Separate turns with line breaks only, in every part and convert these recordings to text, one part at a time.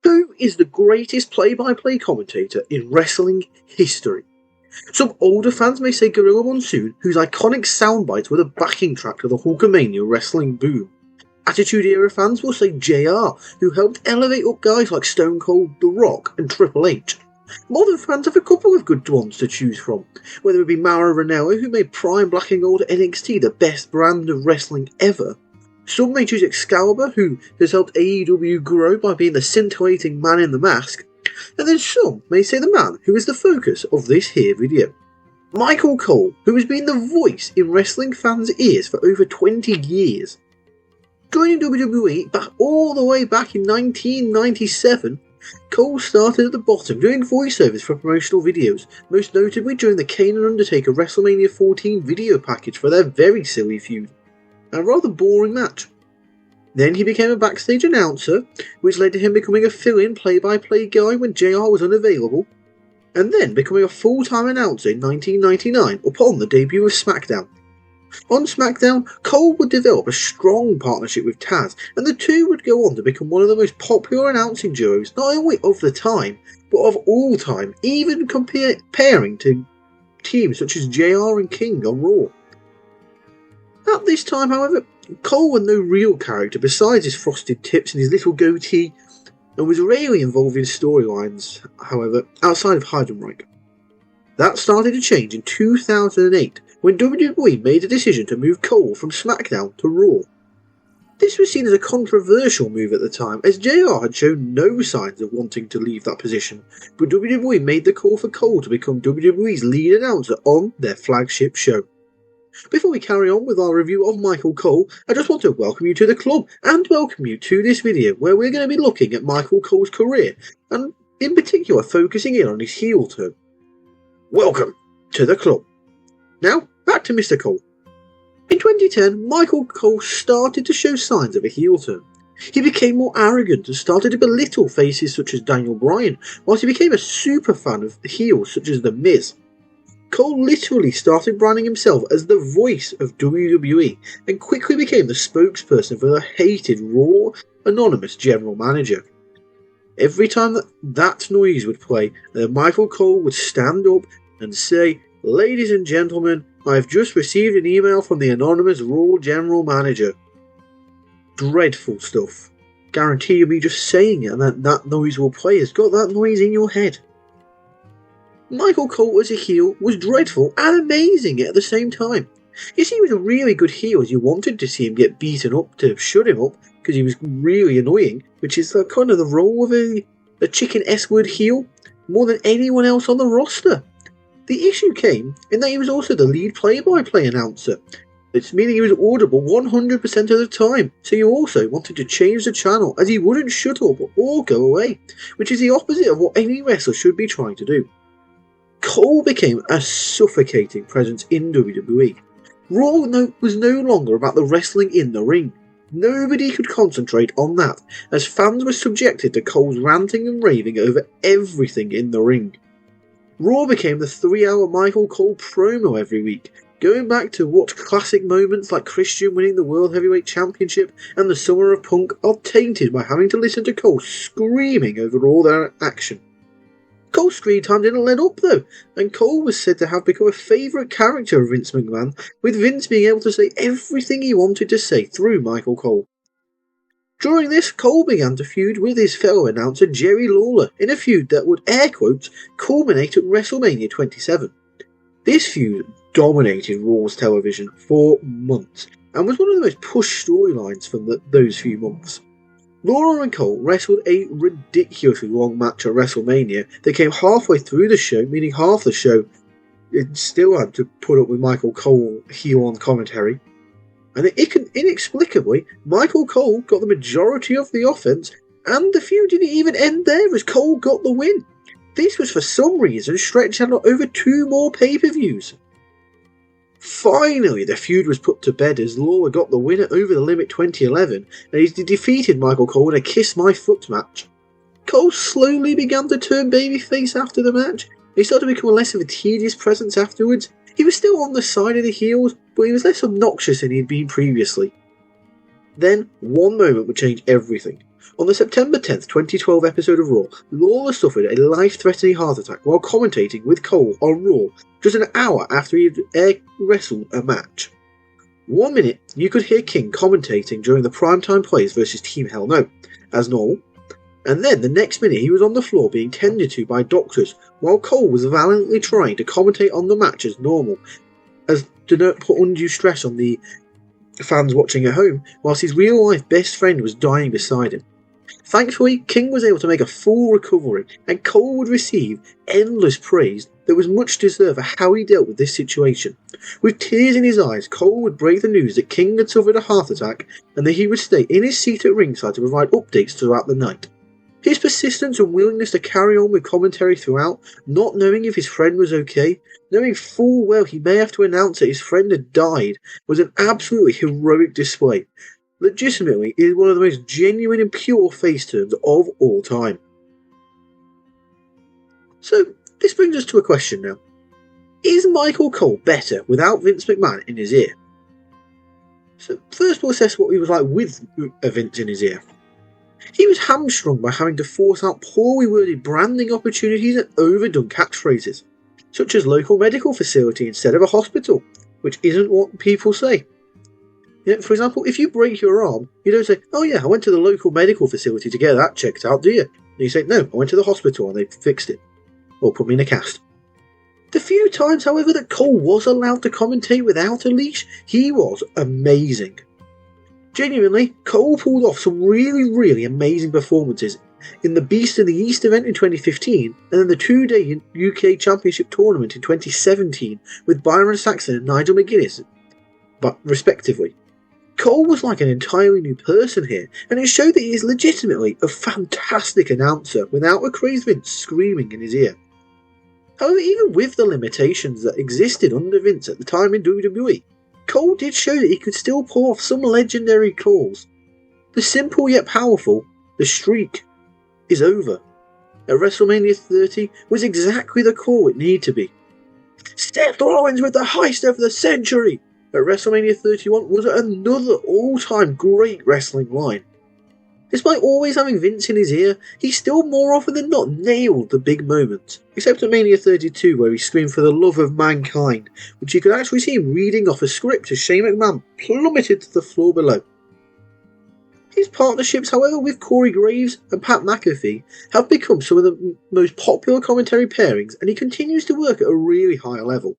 Who is the greatest play-by-play commentator in wrestling history? Some older fans may say Gorilla Monsoon, whose iconic soundbites were the backing track to the Hulkamania wrestling boom. Attitude Era fans will say JR, who helped elevate up guys like Stone Cold, The Rock, and Triple H. Modern fans have a couple of good ones to choose from, whether it be Mauro Ranallo, who made prime black and gold NXT the best brand of wrestling ever. Some may choose Excalibur, who has helped AEW grow by being the scintillating man in the mask, and then some may say the man who is the focus of this here video. Michael Cole, who has been the voice in wrestling fans' ears for over 20 years. Joining WWE all the way back in 1997, Cole started at the bottom doing voiceovers for promotional videos, most notably during the Kane and Undertaker WrestleMania 14 video package for their very silly feud. A rather boring match. Then he became a backstage announcer, which led to him becoming a fill-in play-by-play guy when JR was unavailable, and then becoming a full-time announcer in 1999 upon the debut of SmackDown. On SmackDown, Cole would develop a strong partnership with Taz, and the two would go on to become one of the most popular announcing duos not only of the time, but of all time, even comparing to teams such as JR and King on Raw. At this time, however, Cole was no real character besides his frosted tips and his little goatee, and was rarely involved in storylines, however, outside of Heidenreich. That started to change in 2008, when WWE made a decision to move Cole from SmackDown to Raw. This was seen as a controversial move at the time, as JR had shown no signs of wanting to leave that position, but WWE made the call for Cole to become WWE's lead announcer on their flagship show. Before we carry on with our review of Michael Cole, I just want to welcome you to the club, and welcome you to this video, where we're going to be looking at Michael Cole's career, and in particular focusing in on his heel turn. Welcome to the club. Now, back to Mr. Cole. In 2010, Michael Cole started to show signs of a heel turn. He became more arrogant and started to belittle faces such as Daniel Bryan, whilst he became a super fan of heels such as The Miz. Cole literally started branding himself as the voice of WWE, and quickly became the spokesperson for the hated Raw Anonymous general manager. Every time that noise would play, Michael Cole would stand up and say, "Ladies and gentlemen, I have just received an email from the anonymous Raw general manager." Dreadful stuff. Guarantee you me just saying it and that noise will play has got that noise in your head. Michael Cole as a heel was dreadful and amazing at the same time. You see, he was a really good heel as you wanted to see him get beaten up to shut him up because he was really annoying, which is kind of the role of a chicken S-word heel more than anyone else on the roster. The issue came in that he was also the lead play-by-play announcer. It's meaning he was audible 100% of the time, so you also wanted to change the channel as he wouldn't shut up or go away, which is the opposite of what any wrestler should be trying to do. Cole became a suffocating presence in WWE. Raw was no longer about the wrestling in the ring. Nobody could concentrate on that, as fans were subjected to Cole's ranting and raving over everything in the ring. Raw became the 3-hour Michael Cole promo every week, going back to what classic moments like Christian winning the World Heavyweight Championship and the Summer of Punk are tainted by having to listen to Cole screaming over all their action. Cole's screen time didn't let up though, and Cole was said to have become a favourite character of Vince McMahon, with Vince being able to say everything he wanted to say through Michael Cole. During this, Cole began to feud with his fellow announcer Jerry Lawler in a feud that would, air quotes, culminate at WrestleMania 27. This feud dominated Raw's television for months, and was one of the most pushed storylines from those few months. Lawler and Cole wrestled a ridiculously long match at WrestleMania that came halfway through the show, meaning half the show it still had to put up with Michael Cole heel on commentary. And inexplicably, Michael Cole got the majority of the offense, and the feud didn't even end there as Cole got the win. This was for some reason stretched out over 2 more pay-per-views. Finally, the feud was put to bed as Lawler got the win at Over the Limit 2011, and he defeated Michael Cole in a Kiss My Foot match. Cole slowly began to turn babyface after the match. He started to become less of a tedious presence afterwards. He was still on the side of the heels, but he was less obnoxious than he had been previously. Then, one moment would change everything. On the September 10th, 2012 episode of Raw, Lawler suffered a life-threatening heart attack while commentating with Cole on Raw just an hour after he had wrestled a match. 1 minute, you could hear King commentating during the primetime plays versus Team Hell No, as normal, and then the next minute he was on the floor being tended to by doctors while Cole was valiantly trying to commentate on the match as normal, as to not put undue stress on the fans watching at home, whilst his real-life best friend was dying beside him. Thankfully, King was able to make a full recovery, and Cole would receive endless praise that was much deserved for how he dealt with this situation. With tears in his eyes, Cole would break the news that King had suffered a heart attack and that he would stay in his seat at ringside to provide updates throughout the night. His persistence and willingness to carry on with commentary throughout, not knowing if his friend was okay, knowing full well he may have to announce that his friend had died, was an absolutely heroic display. Legitimately, it is one of the most genuine and pure face turns of all time. So, this brings us to a question now. Is Michael Cole better without Vince McMahon in his ear? So, first we'll assess what he was like with Vince in his ear. He was hamstrung by having to force out poorly worded branding opportunities and overdone catchphrases, such as local medical facility instead of a hospital, which isn't what people say. You know, for example, if you break your arm, you don't say, "Oh yeah, I went to the local medical facility to get that checked out," do you? And you say, "No, I went to the hospital and they fixed it, or put me in a cast." The few times, however, that Cole was allowed to commentate without a leash, he was amazing. Genuinely, Cole pulled off some really amazing performances in the Beast in the East event in 2015, and then the 2-day UK Championship tournament in 2017 with Byron Saxton and Nigel McGuinness, but respectively. Cole was like an entirely new person here, and it showed that he is legitimately a fantastic announcer without a crazed Vince screaming in his ear. However, even with the limitations that existed under Vince at the time in WWE, Cole did show that he could still pull off some legendary calls. The simple yet powerful, the streak is over, at WrestleMania 30 was exactly the call it needed to be. Seth Rollins with the heist of the century at WrestleMania 31 was another all-time great wrestling line. Despite always having Vince in his ear, he still more often than not nailed the big moments, except at Mania 32 where he screamed for the love of mankind, which you could actually see him reading off a script as Shane McMahon plummeted to the floor below. His partnerships, however, with Corey Graves and Pat McAfee have become some of the most popular commentary pairings, and he continues to work at a really high level.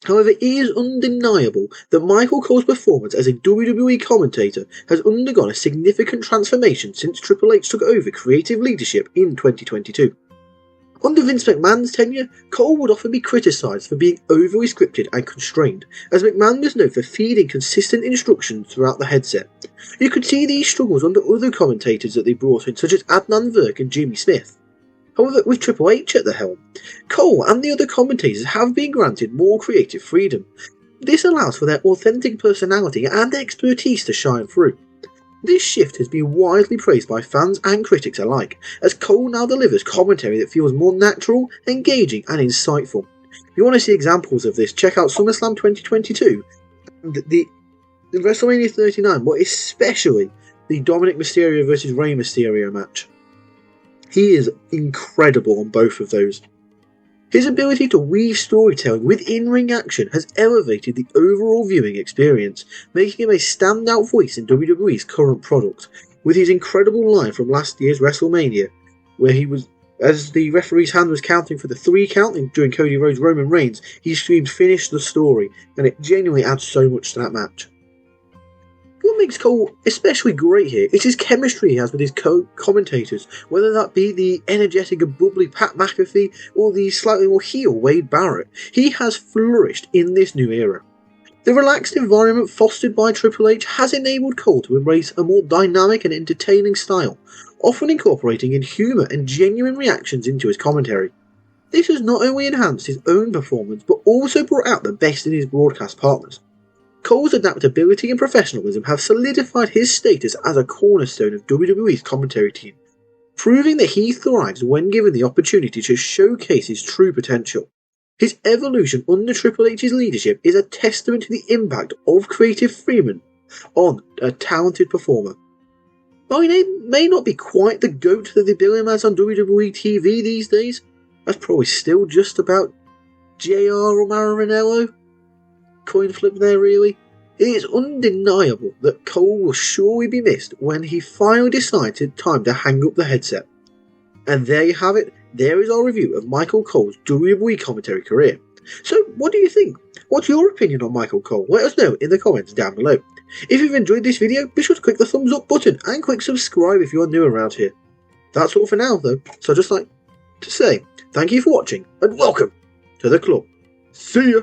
However, it is undeniable that Michael Cole's performance as a WWE commentator has undergone a significant transformation since Triple H took over creative leadership in 2022. Under Vince McMahon's tenure, Cole would often be criticised for being overly scripted and constrained, as McMahon was known for feeding consistent instructions throughout the headset. You could see these struggles under other commentators that they brought in, such as Adnan Virk and Jimmy Smith. However, with Triple H at the helm, Cole and the other commentators have been granted more creative freedom. This allows for their authentic personality and expertise to shine through. This shift has been widely praised by fans and critics alike, as Cole now delivers commentary that feels more natural, engaging and insightful. If you want to see examples of this, check out SummerSlam 2022, the WrestleMania 39, but especially the Dominic Mysterio vs Rey Mysterio match. He is incredible on both of those. His ability to weave storytelling with in-ring action has elevated the overall viewing experience, making him a standout voice in WWE's current product, with his incredible line from last year's WrestleMania, where he was, as the referee's hand was counting for the 3 count during Cody Rhodes' Roman Reigns, he screamed, "Finish the story," and it genuinely adds so much to that match. What makes Cole especially great here is his chemistry he has with his co-commentators, whether that be the energetic and bubbly Pat McAfee or the slightly more heel Wade Barrett. He has flourished in this new era. The relaxed environment fostered by Triple H has enabled Cole to embrace a more dynamic and entertaining style, often incorporating in humour and genuine reactions into his commentary. This has not only enhanced his own performance, but also brought out the best in his broadcast partners. Cole's adaptability and professionalism have solidified his status as a cornerstone of WWE's commentary team, proving that he thrives when given the opportunity to showcase his true potential. His evolution under Triple H's leadership is a testament to the impact of creative freedom on a talented performer. By name may not be quite the GOAT that they bill him as on WWE TV these days. That's probably still just about JR or Mauro Ranallo. Coin flip there, really. It is undeniable that Cole will surely be missed when he finally decided time to hang up the headset. And there you have it. There is our review of Michael Cole's WWE commentary career. So, what do you think? What's your opinion on Michael Cole? Let us know in the comments down below. If you've enjoyed this video, be sure to click the thumbs up button and click subscribe if you're new around here. That's all for now though, so I'd just like to say thank you for watching and welcome to the club. See ya!